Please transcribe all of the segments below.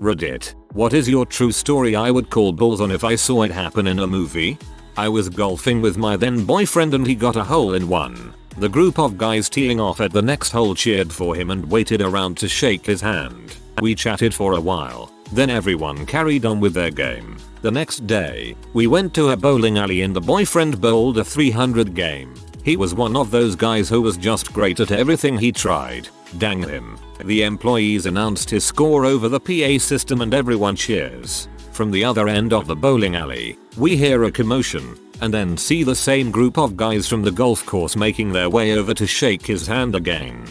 Reddit, what is your true story? I would call balls on if I saw it happen in a movie. I was golfing with my then boyfriend and he got a hole in one. The group of guys teeing off at the next hole cheered for him and waited around to shake his hand. We chatted for a while, then everyone carried on with their game. The next day, we went to a bowling alley and the boyfriend bowled a 300 game. He was one of those guys who was just great at everything he tried. Dang him. The employees announced his score over the PA system and everyone cheers. From the other end of the bowling alley, we hear a commotion, and then see the same group of guys from the golf course making their way over to shake his hand again.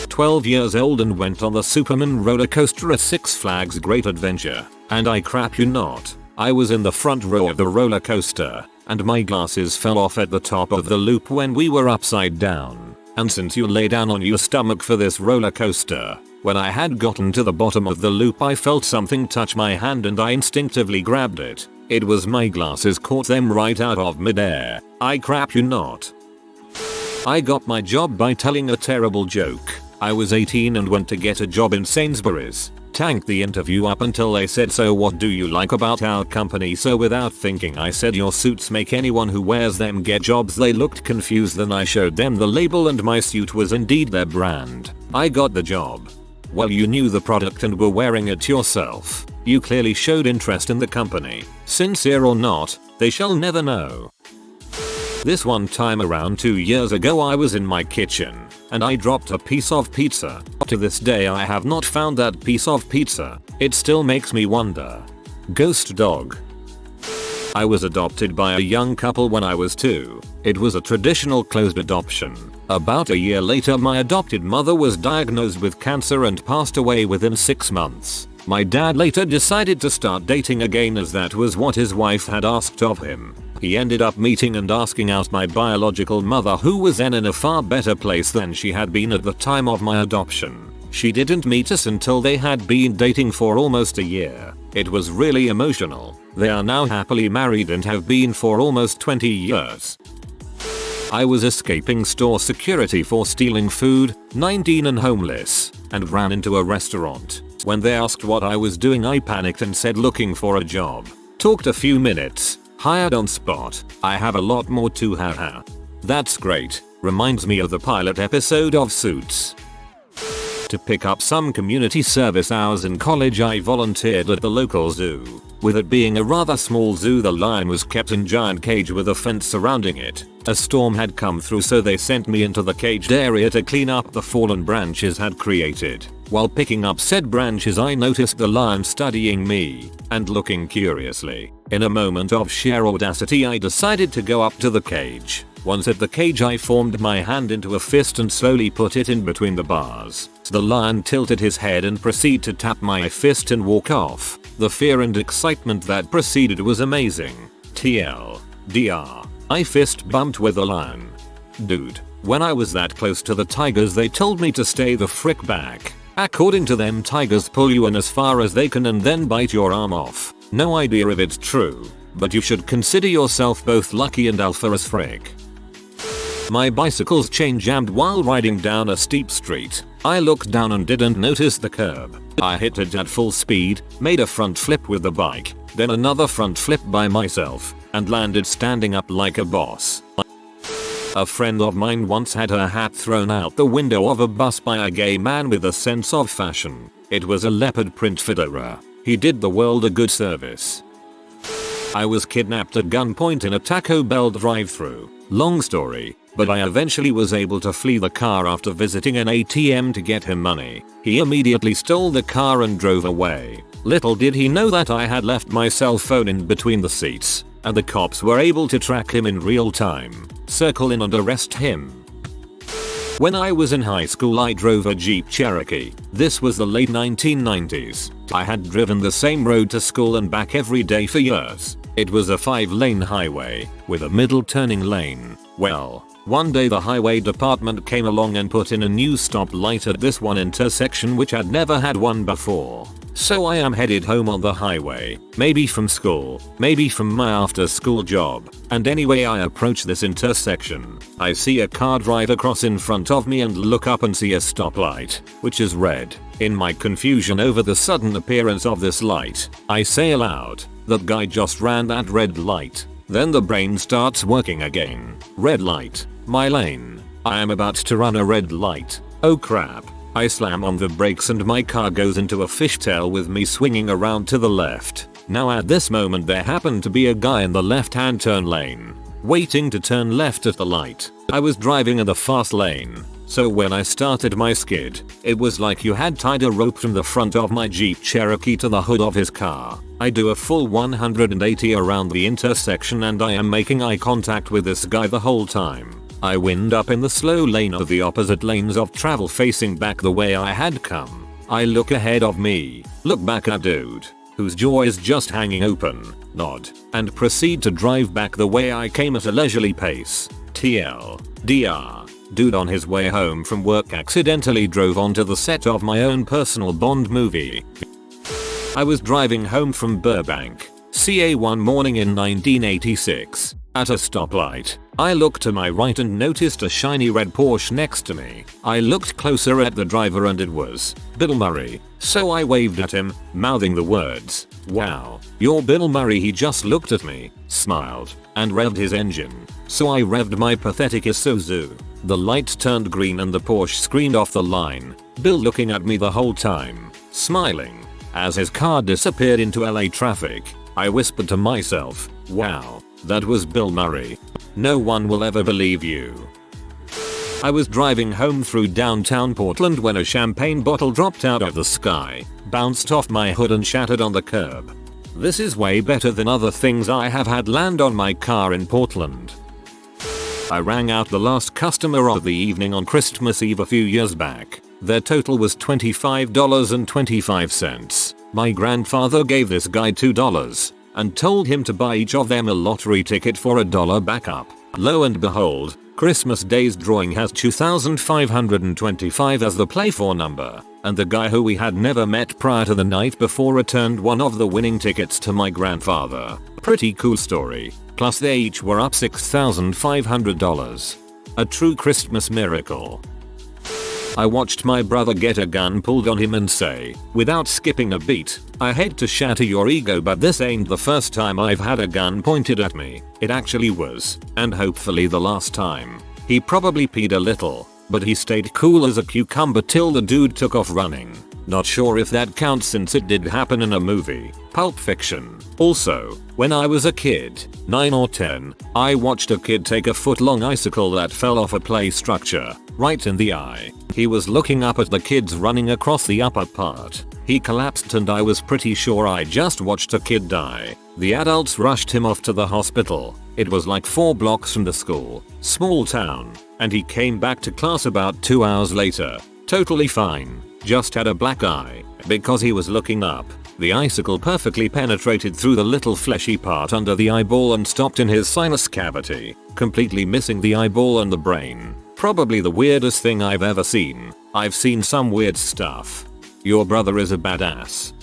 12 years old and went on the Superman roller coaster at Six Flags Great Adventure, and I crap you not, I was in the front row of the roller coaster, and my glasses fell off at the top of the loop when we were upside down. And since you lay down on your stomach for this roller coaster, when I had gotten to the bottom of the loop I felt something touch my hand and I instinctively grabbed it. It was my glasses, caught them right out of midair. I crap you not. I got my job by telling a terrible joke. I was 18 and went to get a job in Sainsbury's. Tanked the interview up until they said, so what do you like about our company? So without thinking I said, your suits make anyone who wears them get jobs. They looked confused, then I showed them the label and my suit was indeed their brand. I got the job. Well, you knew the product and were wearing it yourself. You clearly showed interest in the company. Sincere or not, they shall never know. This one time around 2 years ago I was in my kitchen and I dropped a piece of pizza. To this day I have not found that piece of pizza. It still makes me wonder. Ghost dog. I was adopted by a young couple when I was 2. It was a traditional closed adoption. About a year later my adopted mother was diagnosed with cancer and passed away within 6 months. My dad later decided to start dating again as that was what his wife had asked of him. He ended up meeting and asking out my biological mother, who was then in a far better place than she had been at the time of my adoption. She didn't meet us until they had been dating for almost a year. It was really emotional. They are now happily married and have been for almost 20 years. I was escaping store security for stealing food, 19 and homeless, and ran into a restaurant. When they asked what I was doing I panicked and said looking for a job. Talked a few minutes. Hired on spot. I have a lot more to haha. That's great. Reminds me of the pilot episode of Suits. To pick up some community service hours in college I volunteered at the local zoo. With it being a rather small zoo, the lion was kept in giant cage with a fence surrounding it. A storm had come through, so they sent me into the caged area to clean up the fallen branches had created. While picking up said branches I noticed the lion studying me and looking curiously. In a moment of sheer audacity I decided to go up to the cage. Once at the cage I formed my hand into a fist and slowly put it in between the bars. The lion tilted his head and proceeded to tap my fist and walk off. The fear and excitement that preceded was amazing. TLDR. I fist bumped with the lion. Dude, when I was that close to the tigers they told me to stay the frick back. According to them, tigers pull you in as far as they can and then bite your arm off. No idea if it's true, but you should consider yourself both lucky and alpha as frick. My bicycle's chain jammed while riding down a steep street. I looked down and didn't notice the curb. I hit it at full speed, made a front flip with the bike, then another front flip by myself, and landed standing up like a boss. A friend of mine once had her hat thrown out the window of a bus by a gay man with a sense of fashion. It was a leopard print fedora. He did the world a good service. I was kidnapped at gunpoint in a Taco Bell drive-thru. Long story, but I eventually was able to flee the car after visiting an ATM to get him money. He immediately stole the car and drove away. Little did he know that I had left my cell phone in between the seats, and the cops were able to track him in real time, circle in and arrest him. When I was in high school I drove a Jeep Cherokee. This was the late 1990s. I had driven the same road to school and back every day for years. It was a 5-lane highway with a middle turning lane. Well, one day the highway department came along and put in a new stoplight at this one intersection which had never had one before. So I am headed home on the highway, maybe from school, maybe from my after school job, and anyway I approach this intersection. I see a car drive across in front of me and look up and see a stoplight, which is red. In my confusion over the sudden appearance of this light, I say aloud, "That guy just ran that red light." Then the brain starts working again. Red light. My lane. I am about to run a red light. Oh crap. I slam on the brakes and my car goes into a fishtail with me swinging around to the left. Now at this moment there happened to be a guy in the left-hand turn lane, waiting to turn left at the light. I was driving in the fast lane, so when I started my skid, it was like you had tied a rope from the front of my Jeep Cherokee to the hood of his car. I do a full 180 around the intersection and I am making eye contact with this guy the whole time. I wind up in the slow lane of the opposite lanes of travel facing back the way I had come. I look ahead of me, look back at dude, whose jaw is just hanging open, nod, and proceed to drive back the way I came at a leisurely pace. TLDR. Dude on his way home from work accidentally drove onto the set of my own personal Bond movie. I was driving home from Burbank, CA one morning in 1986. At a stoplight, I looked to my right and noticed a shiny red Porsche next to me. I looked closer at the driver and it was Bill Murray, so I waved at him, mouthing the words, "Wow, you're Bill Murray." He just looked at me, smiled, and revved his engine. So I revved my pathetic Isuzu. The lights turned green and the Porsche screamed off the line, Bill looking at me the whole time, smiling. As his car disappeared into LA traffic, I whispered to myself, "Wow, that was Bill Murray. No one will ever believe you." I was driving home through downtown Portland when a champagne bottle dropped out of the sky, bounced off my hood and shattered on the curb. This is way better than other things I have had land on my car in Portland. I rang out the last customer of the evening on Christmas Eve a few years back. Their total was $25.25. My grandfather gave this guy $2 and told him to buy each of them a lottery ticket for $1 backup. Lo and behold, Christmas Day's drawing has 2525 as the play for number, and the guy who we had never met prior to the night before returned one of the winning tickets to my grandfather. Pretty cool story. Plus they each were up $6,500. A true Christmas miracle. I watched my brother get a gun pulled on him and say, without skipping a beat, "I hate to shatter your ego but this ain't the first time I've had a gun pointed at me." It actually was, and hopefully the last time. He probably peed a little, but he stayed cool as a cucumber till the dude took off running. Not sure if that counts since it did happen in a movie, Pulp Fiction. Also, when I was a kid, 9 or 10, I watched a kid take a foot-long icicle that fell off a play structure, right in the eye. He was looking up at the kids running across the upper part. He collapsed and I was pretty sure I just watched a kid die. The adults rushed him off to the hospital. It was like 4 blocks from the school, small town, and he came back to class about 2 hours later, totally fine. Just had a black eye, because he was looking up. The icicle perfectly penetrated through the little fleshy part under the eyeball and stopped in his sinus cavity, completely missing the eyeball and the brain. Probably the weirdest thing I've ever seen. I've seen some weird stuff. Your brother is a badass.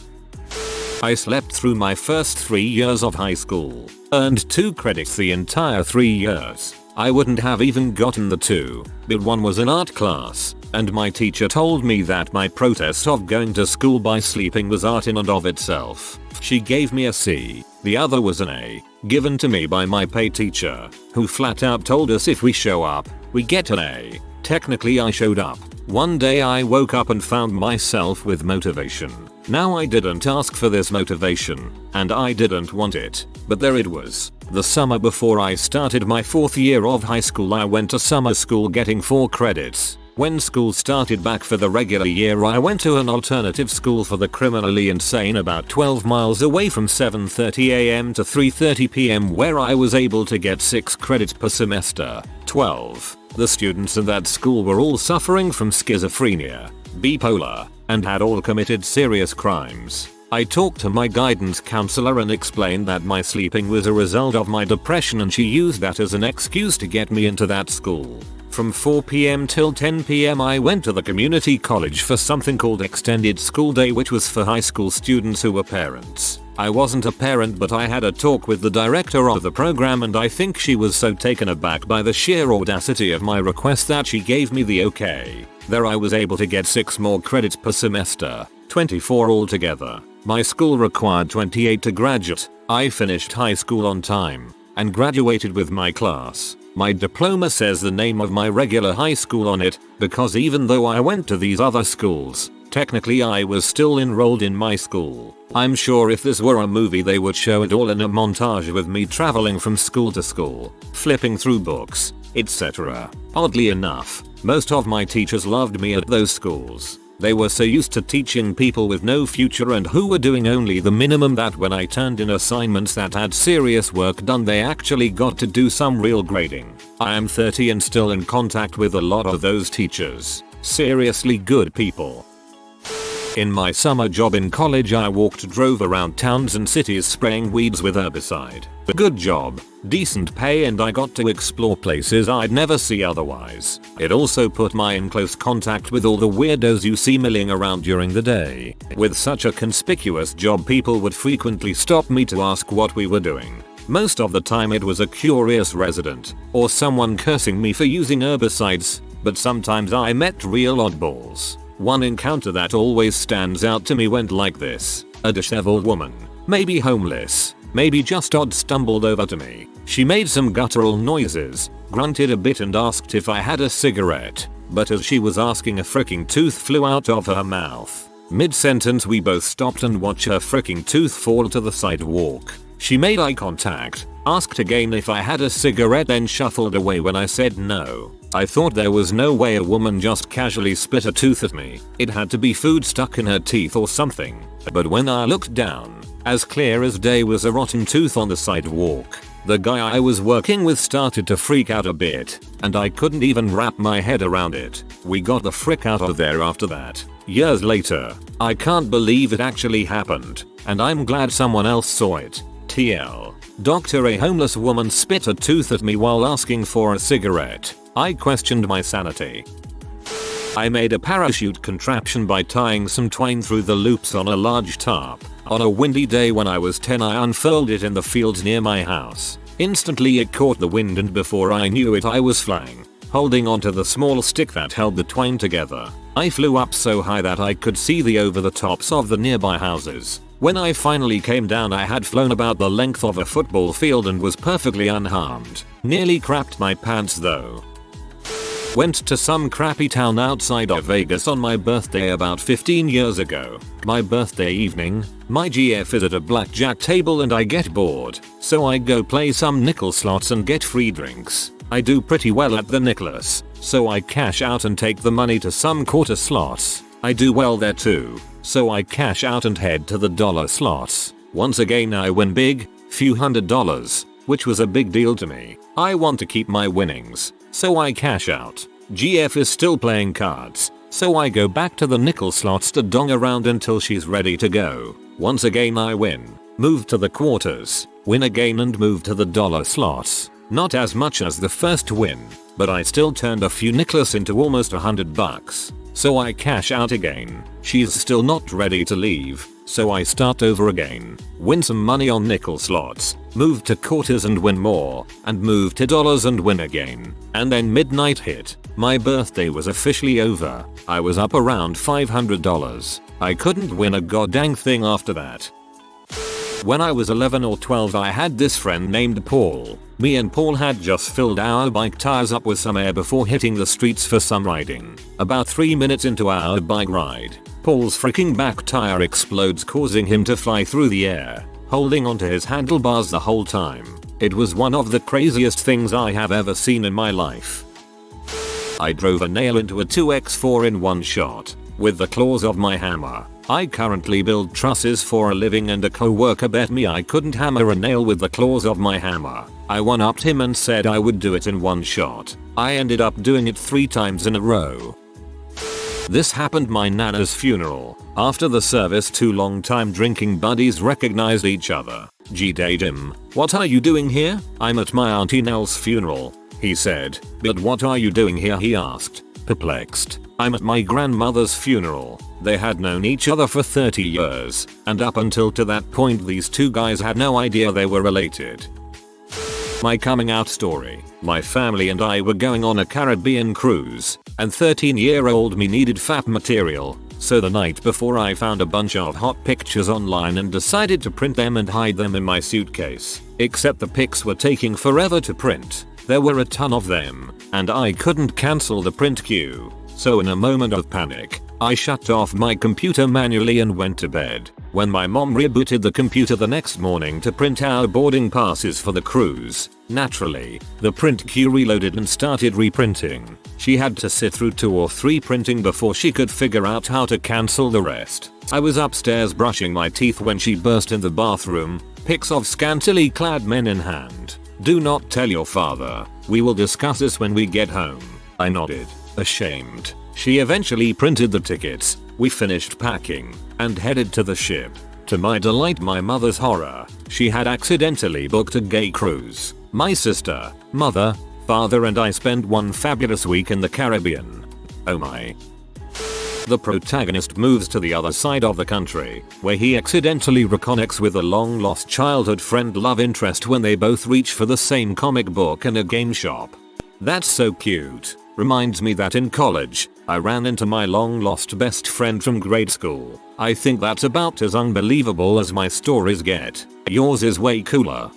I slept through my first 3 years of high school, earned 2 credits the entire 3 years. I wouldn't have even gotten the 2, but one was an art class, and my teacher told me that my protest of going to school by sleeping was art in and of itself. She gave me a C. The other was an A, given to me by my pay teacher, who flat out told us if we show up, we get an A. Technically I showed up. One day I woke up and found myself with motivation. Now I didn't ask for this motivation, and I didn't want it, but there it was. The summer before I started my 4th year of high school I went to summer school getting 4 credits. When school started back for the regular year I went to an alternative school for the criminally insane about 12 miles away from 7:30 am to 3:30 pm where I was able to get 6 credits per semester. 12. The students in that school were all suffering from schizophrenia, bipolar, and had all committed serious crimes. I talked to my guidance counselor and explained that my sleeping was a result of my depression and she used that as an excuse to get me into that school. From 4 PM till 10 PM I went to the community college for something called Extended School Day, which was for high school students who were parents. I wasn't a parent, but I had a talk with the director of the program, and I think she was so taken aback by the sheer audacity of my request that she gave me the okay. There I was able to get 6 more credits per semester, 24 altogether. My school required 28 to graduate. I finished high school on time and graduated with my class. My diploma says the name of my regular high school on it, because even though I went to these other schools, technically I was still enrolled in my school. I'm sure if this were a movie they would show it all in a montage with me traveling from school to school, flipping through books, etc. Oddly enough, most of my teachers loved me at those schools. They were so used to teaching people with no future and who were doing only the minimum that when I turned in assignments that had serious work done, they actually got to do some real grading. I am 30 and still in contact with a lot of those teachers. Seriously good people. In my summer job in college I drove around towns and cities spraying weeds with herbicide. A good job, decent pay, and I got to explore places I'd never see otherwise. It also put me in close contact with all the weirdos you see milling around during the day. With such a conspicuous job, people would frequently stop me to ask what we were doing. Most of the time it was a curious resident or someone cursing me for using herbicides, but sometimes I met real oddballs. One encounter that always stands out to me went like this. A disheveled woman, maybe homeless, maybe just odd, stumbled over to me. She made some guttural noises, grunted a bit and asked if I had a cigarette, but as she was asking a fricking tooth flew out of her mouth. Mid-sentence we both stopped and watched her fricking tooth fall to the sidewalk. She made eye contact, asked again if I had a cigarette, then shuffled away when I said no. I thought there was no way a woman just casually spit a tooth at me. It had to be food stuck in her teeth or something. But when I looked down, as clear as day was a rotten tooth on the sidewalk. The guy I was working with started to freak out a bit, and I couldn't even wrap my head around it. We got the frick out of there after that. Years later, I can't believe it actually happened, and I'm glad someone else saw it. TL. Doctor, a homeless woman spit a tooth at me while asking for a cigarette. I questioned my sanity. I made a parachute contraption by tying some twine through the loops on a large tarp. On a windy day when I was 10, I unfurled it in the fields near my house. Instantly it caught the wind, and before I knew it I was flying, holding onto the small stick that held the twine together. I flew up so high that I could see the over the tops of the nearby houses. When I finally came down I had flown about the length of a football field and was perfectly unharmed. Nearly crapped my pants though. Went to some crappy town outside of Vegas on my birthday about 15 years ago. My birthday evening, my GF is at a blackjack table and I get bored, so I go play some nickel slots and get free drinks. I do pretty well at the Nicholas, so I cash out and take the money to some quarter slots. I do well there too, so I cash out and head to the dollar slots. Once again I win big, few $100s, which was a big deal to me. I want to keep my winnings, so I cash out. GF is still playing cards, so I go back to the nickel slots to dong around until she's ready to go. Once again I win, move to the quarters, win again and move to the dollar slots. Not as much as the first win, but I still turned a few nickels into almost $100. So I cash out again. She's still not ready to leave, so I start over again. Win some money on nickel slots, move to quarters and win more, and move to dollars and win again. And then midnight hit. My birthday was officially over. I was up around $500. I couldn't win a goddamn thing after that. When I was 11 or 12 I had this friend named Paul. Me and Paul had just filled our bike tires up with some air before hitting the streets for some riding. About 3 minutes into our bike ride, Paul's freaking back tire explodes, causing him to fly through the air, holding onto his handlebars the whole time. It was one of the craziest things I have ever seen in my life. I drove a nail into a 2x4 in one shot, with the claws of my hammer. I currently build trusses for a living and a co-worker bet me I couldn't hammer a nail with the claws of my hammer. I one-upped him and said I would do it in one shot. I ended up doing it 3 times in a row. This happened my nana's funeral. After the service 2 long-time drinking buddies recognized each other. G'day Jim, what are you doing here? I'm at my auntie Nell's funeral. he said. But what are you doing here, he asked, perplexed. I'm at my grandmother's funeral. They had known each other for 30 years, and up until to that point these two guys had no idea they were related. My coming out story. My family and I were going on a Caribbean cruise, and 13-year-old me needed FAP material, so the night before I found a bunch of hot pictures online and decided to print them and hide them in my suitcase. Except the pics were taking forever to print. There were a ton of them, and I couldn't cancel the print queue. So in a moment of panic, I shut off my computer manually and went to bed. When my mom rebooted the computer the next morning to print our boarding passes for the cruise, naturally, the print queue reloaded and started reprinting. She had to sit through 2 or 3 printing before she could figure out how to cancel the rest. I was upstairs brushing my teeth when she burst in the bathroom, pics of scantily clad men in hand. Do not tell your father. We will discuss this when we get home. I nodded, ashamed. She eventually printed the tickets, we finished packing, and headed to the ship. To my delight, my mother's horror, she had accidentally booked a gay cruise. My sister, mother, father and I spent one fabulous week in the Caribbean. Oh my. The protagonist moves to the other side of the country, where he accidentally reconnects with a long-lost childhood friend love interest when they both reach for the same comic book in a game shop. That's so cute. Reminds me that in college, I ran into my long-lost best friend from grade school. I think that's about as unbelievable as my stories get. Yours is way cooler.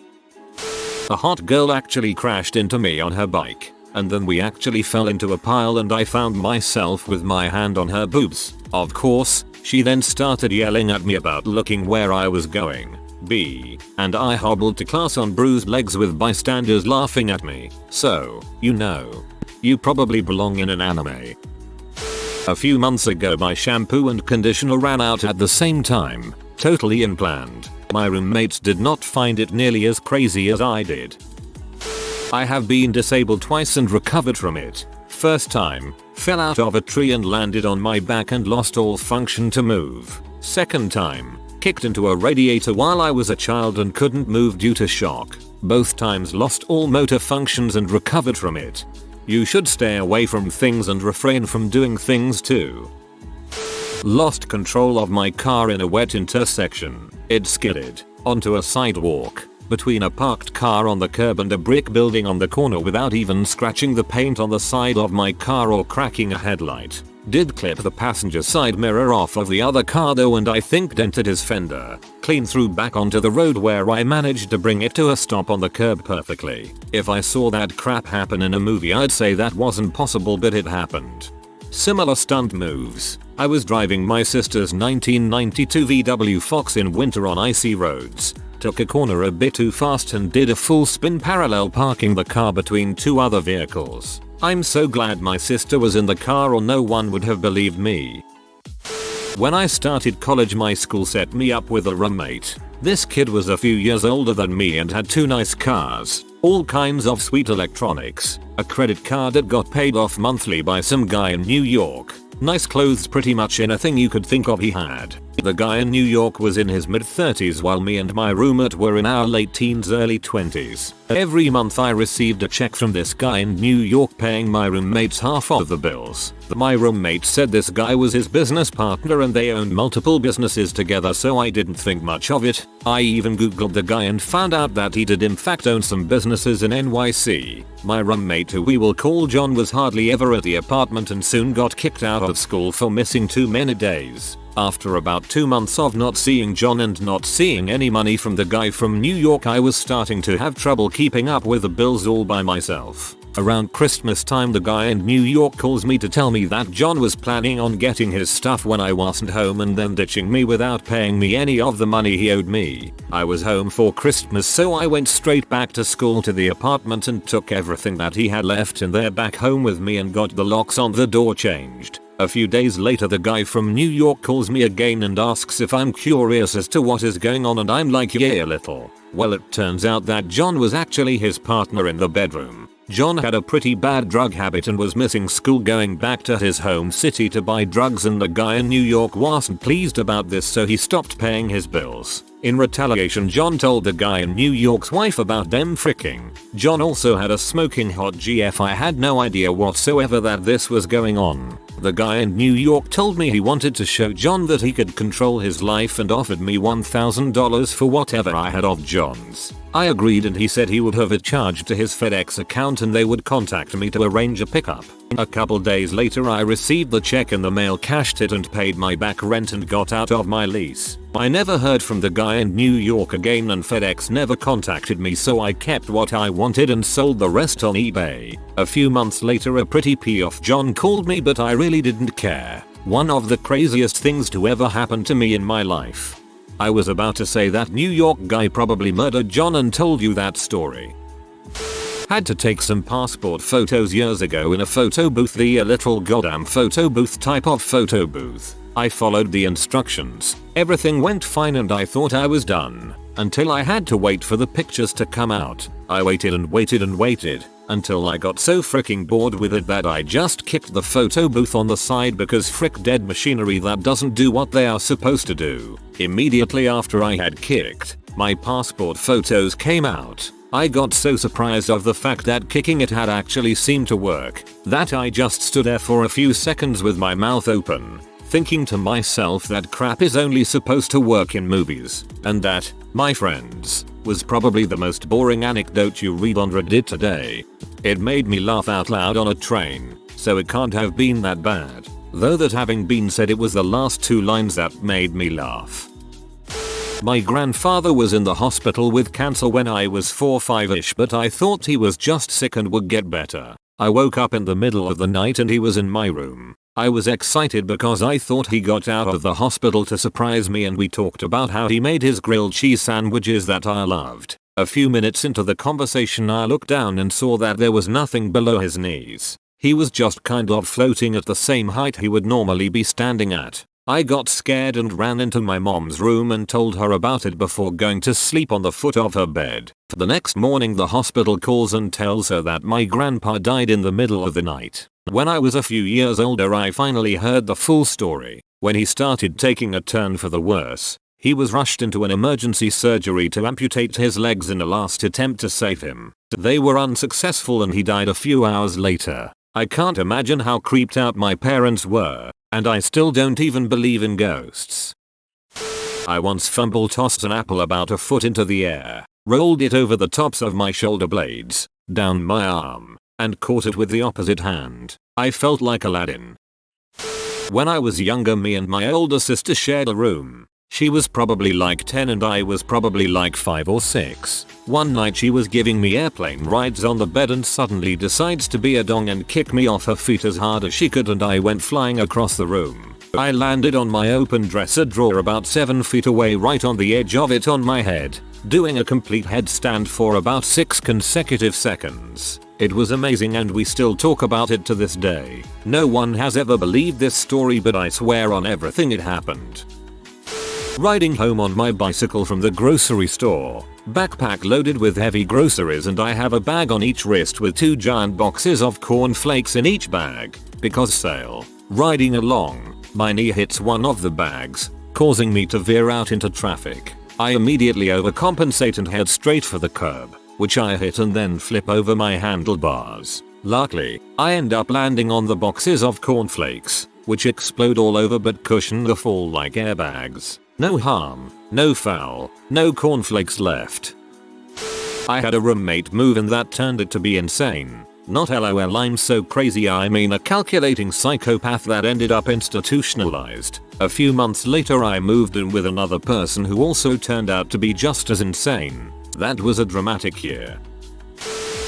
A hot girl actually crashed into me on her bike, and then we actually fell into a pile and I found myself with my hand on her boobs. Of course, she then started yelling at me about looking where I was going. And I hobbled to class on bruised legs with bystanders laughing at me. So, you know. You probably belong in an anime. A few months ago my shampoo and conditioner ran out at the same time. Totally unplanned. My roommates did not find it nearly as crazy as I did. I have been disabled twice and recovered from it. First time, fell out of a tree and landed on my back and lost all function to move. Second time, kicked into a radiator while I was a child and couldn't move due to shock. Both times lost all motor functions and recovered from it. You should stay away from things and refrain from doing things too. Lost control of my car in a wet intersection. It skidded onto a sidewalk between a parked car on the curb and a brick building on the corner without even scratching the paint on the side of my car or cracking a headlight. Did clip the passenger side mirror off of the other car though, and I think dented his fender. Clean through back onto the road where I managed to bring it to a stop on the curb perfectly. If I saw that crap happen in a movie I'd say that wasn't possible, but it happened. Similar stunt moves. I was driving my sister's 1992 VW Fox in winter on icy roads. Took a corner a bit too fast and did a full spin parallel parking the car between 2 other vehicles. I'm so glad my sister was in the car or no one would have believed me. When I started college my school set me up with a roommate. This kid was a few years older than me and had 2 nice cars, all kinds of sweet electronics, a credit card that got paid off monthly by some guy in New York, nice clothes, pretty much anything you could think of he had. The guy in New York was in his mid-30s while me and my roommate were in our late teens, early 20s. Every month I received a check from this guy in New York paying my roommates half of the bills. My roommate said this guy was his business partner and they owned multiple businesses together, so I didn't think much of it. I even googled the guy and found out that he did in fact own some businesses in NYC. My roommate, who we will call John, was hardly ever at the apartment and soon got kicked out of school for missing too many days. After about 2 months of not seeing John and not seeing any money from the guy from New York, I was starting to have trouble keeping up with the bills all by myself. Around Christmas time the guy in New York calls me to tell me that John was planning on getting his stuff when I wasn't home and then ditching me without paying me any of the money he owed me. I was home for Christmas, so I went straight back to school to the apartment and took everything that he had left in there back home with me and got the locks on the door changed. A few days later the guy from New York calls me again and asks if I'm curious as to what is going on, and I'm like, yeah, a little. Well, it turns out that John was actually his partner in the bedroom. John had a pretty bad drug habit and was missing school going back to his home city to buy drugs, and the guy in New York wasn't pleased about this, so he stopped paying his bills. In retaliation, John told the guy in New York's wife about them fricking. John also had a smoking hot GF. I had no idea whatsoever that this was going on. The guy in New York told me he wanted to show John that he could control his life and offered me $1,000 for whatever I had of John's. I agreed, and he said he would have it charged to his FedEx account and they would contact me to arrange a pickup. A couple days later I received the check in the mail, cashed it and paid my back rent and got out of my lease. I never heard from the guy in New York again and FedEx never contacted me, so I kept what I wanted and sold the rest on eBay. A few months later a pretty pee-off John called me, but I really didn't care. One of the craziest things to ever happen to me in my life. I was about to say that New York guy probably murdered John and told you that story. Had to take some passport photos years ago in a photo booth, the little goddamn photo booth type of photo booth. I followed the instructions. Everything went fine and I thought I was done. Until I had to wait for the pictures to come out. I waited and waited and waited until I got so freaking bored with it that I just kicked the photo booth on the side, because frick dead machinery that doesn't do what they are supposed to do. Immediately after I had kicked, my passport photos came out. I got so surprised of the fact that kicking it had actually seemed to work that I just stood there for a few seconds with my mouth open, thinking to myself that crap is only supposed to work in movies. And that, my friends, was probably the most boring anecdote you read on Reddit today. It made me laugh out loud on a train, so it can't have been that bad. Though that having been said, it was the last two lines that made me laugh. My grandfather was in the hospital with cancer when I was 4 or 5ish, but I thought he was just sick and would get better. I woke up in the middle of the night and he was in my room. I was excited because I thought he got out of the hospital to surprise me, and we talked about how he made his grilled cheese sandwiches that I loved. A few minutes into the conversation I looked down and saw that there was nothing below his knees. He was just kind of floating at the same height he would normally be standing at. I got scared and ran into my mom's room and told her about it before going to sleep on the foot of her bed. The next morning the hospital calls and tells her that my grandpa died in the middle of the night. When I was a few years older I finally heard the full story. When he started taking a turn for the worse, he was rushed into an emergency surgery to amputate his legs in a last attempt to save him. They were unsuccessful and he died a few hours later. I can't imagine how creeped out my parents were, and I still don't even believe in ghosts. I once fumble tossed an apple about a foot into the air, rolled it over the tops of my shoulder blades, down my arm, and caught it with the opposite hand. I felt like Aladdin. When I was younger, me and my older sister shared a room. She was probably like 10 and I was probably like 5 or 6. One night she was giving me airplane rides on the bed and suddenly decides to be a dong and kick me off her feet as hard as she could, and I went flying across the room. I landed on my open dresser drawer about 7 feet away, right on the edge of it on my head, doing a complete headstand for about 6 consecutive seconds. It was amazing and we still talk about it to this day. No one has ever believed this story, but I swear on everything it happened. Riding home on my bicycle from the grocery store, backpack loaded with heavy groceries, and I have a bag on each wrist with 2 giant boxes of cornflakes in each bag, because sale. Riding along, my knee hits one of the bags, causing me to veer out into traffic. I immediately overcompensate and head straight for the curb, which I hit and then flip over my handlebars. Luckily, I end up landing on the boxes of cornflakes, which explode all over but cushion the fall like airbags. No harm, no foul, no cornflakes left. I had a roommate move in that turned it to be insane. Not LOL I'm so crazy, I mean a calculating psychopath that ended up institutionalized. A few months later I moved in with another person who also turned out to be just as insane. That was a dramatic year.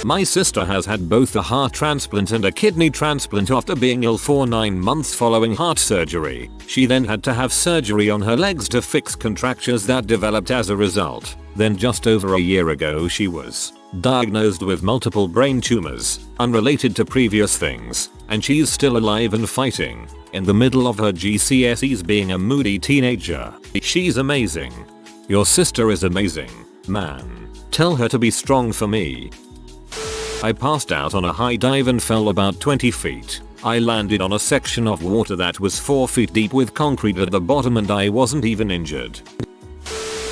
My sister has had both a heart transplant and a kidney transplant after being ill for 9 months following heart surgery. She then had to have surgery on her legs to fix contractures that developed as a result. Then just over a year ago she was diagnosed with multiple brain tumors, unrelated to previous things, and she's still alive and fighting, in the middle of her GCSEs being a moody teenager. She's amazing. Your sister is amazing, man. Tell her to be strong for me. I passed out on a high dive and fell about 20 feet. I landed on a section of water that was 4 feet deep with concrete at the bottom and I wasn't even injured.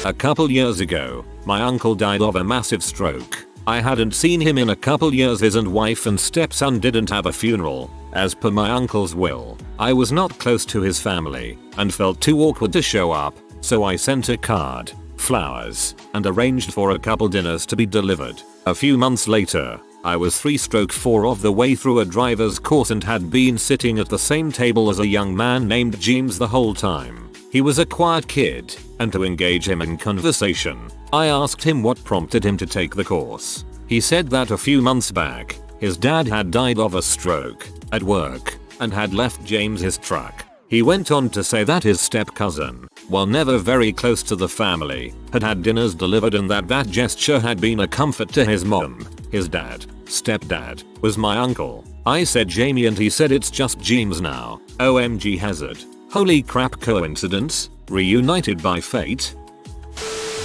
A couple years ago, my uncle died of a massive stroke. I hadn't seen him in a couple years. His wife and stepson didn't have a funeral, as per my uncle's will. I was not close to his family and felt too awkward to show up, so I sent a card, flowers, and arranged for a couple dinners to be delivered. A few months later, I was 3/4 of the way through a driver's course and had been sitting at the same table as a young man named James the whole time. He was a quiet kid, and to engage him in conversation, I asked him what prompted him to take the course. He said that a few months back, his dad had died of a stroke at work and had left James his truck. He went on to say that his step-cousin, while never very close to the family, had dinners delivered and that gesture had been a comfort to his mom. His dad, stepdad, was my uncle. I said Jamie and he said it's just James now. OMG hazard. Holy crap, coincidence? Reunited by fate?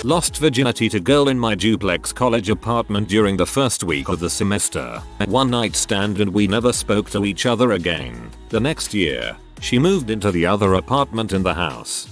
Lost virginity to girl in my duplex college apartment during the first week of the semester. A one night stand and we never spoke to each other again. The next year, she moved into the other apartment in the house.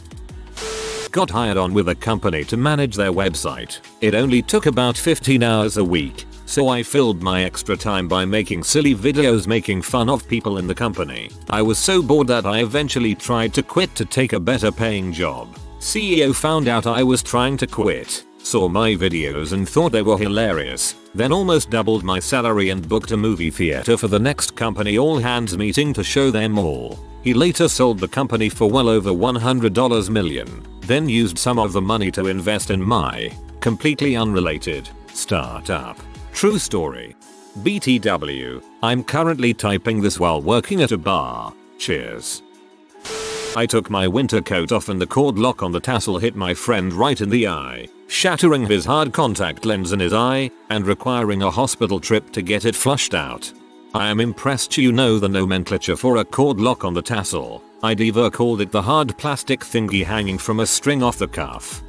Got hired on with a company to manage their website. It only took about 15 hours a week, so I filled my extra time by making silly videos making fun of people in the company. I was so bored that I eventually tried to quit to take a better paying job. CEO found out I was trying to quit, saw my videos and thought they were hilarious, then almost doubled my salary and booked a movie theater for the next company all hands meeting to show them all. He later sold the company for well over $100 million, then used some of the money to invest in my, completely unrelated, startup. True story. BTW, I'm currently typing this while working at a bar. Cheers. I took my winter coat off and the cord lock on the tassel hit my friend right in the eye, shattering his hard contact lens in his eye and requiring a hospital trip to get it flushed out. I am impressed you know the nomenclature for a cord lock on the tassel. I'd either called it the hard plastic thingy hanging from a string off the cuff.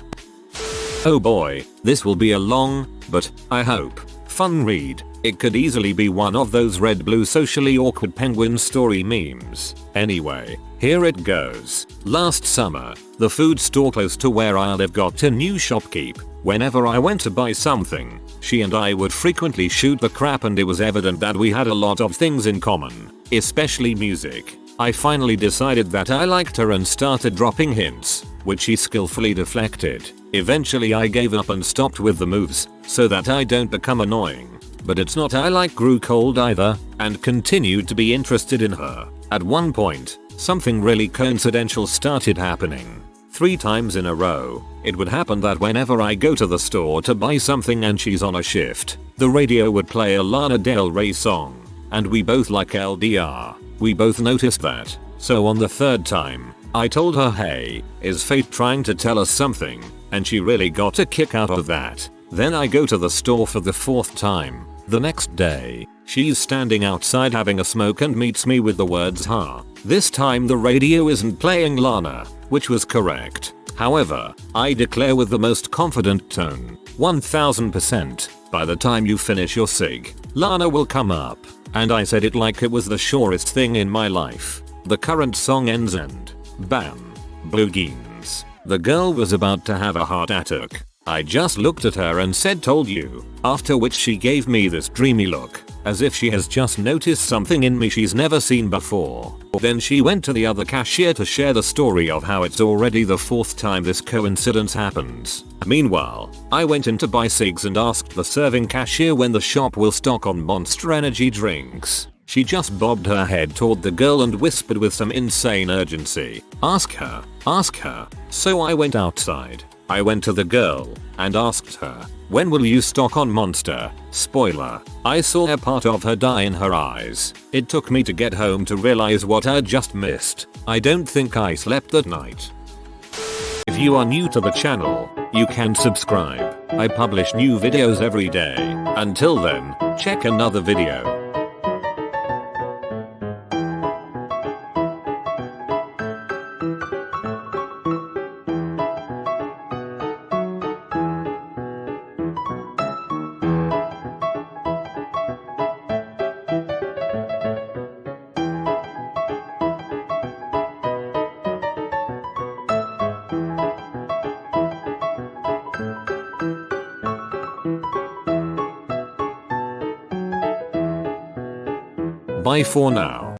Oh boy, this will be a long, but, I hope, fun read. It could easily be one of those red-blue socially awkward penguin story memes. Anyway, here it goes. Last summer, the food store close to where I live got a new shopkeep. Whenever I went to buy something, she and I would frequently shoot the crap and it was evident that we had a lot of things in common, especially music. I finally decided that I liked her and started dropping hints, which she skillfully deflected. Eventually I gave up and stopped with the moves, so that I don't become annoying. But it's not I like grew cold either, and continued to be interested in her. At one point, something really coincidental started happening. 3 times in a row, it would happen that whenever I go to the store to buy something and she's on a shift, the radio would play a Lana Del Rey song. And we both like LDR. We both noticed that. So on the 3rd time, I told her, hey, is fate trying to tell us something? And she really got a kick out of that. Then I go to the store for the 4th time. The next day, she's standing outside having a smoke and meets me with the words "huh." This time the radio isn't playing Lana, which was correct. However, I declare with the most confident tone, 1000%, by the time you finish your cig, Lana will come up. And I said it like it was the surest thing in my life. The current song ends and bam, blue jeans. The girl was about to have a heart attack. I just looked at her and said told you, after which she gave me this dreamy look, as if she has just noticed something in me she's never seen before. Then she went to the other cashier to share the story of how it's already the 4th time this coincidence happens. Meanwhile, I went in to buy cigs and asked the serving cashier when the shop will stock on Monster Energy drinks. She just bobbed her head toward the girl and whispered with some insane urgency, ask her, ask her. So I went outside. I went to the girl and asked her, when will you stock on Monster? Spoiler, I saw a part of her die in her eyes. It took me to get home to realize what I just missed. I don't think I slept that night. If you are new to the channel, you can subscribe. I publish new videos every day. Until then, check another video. Bye for now.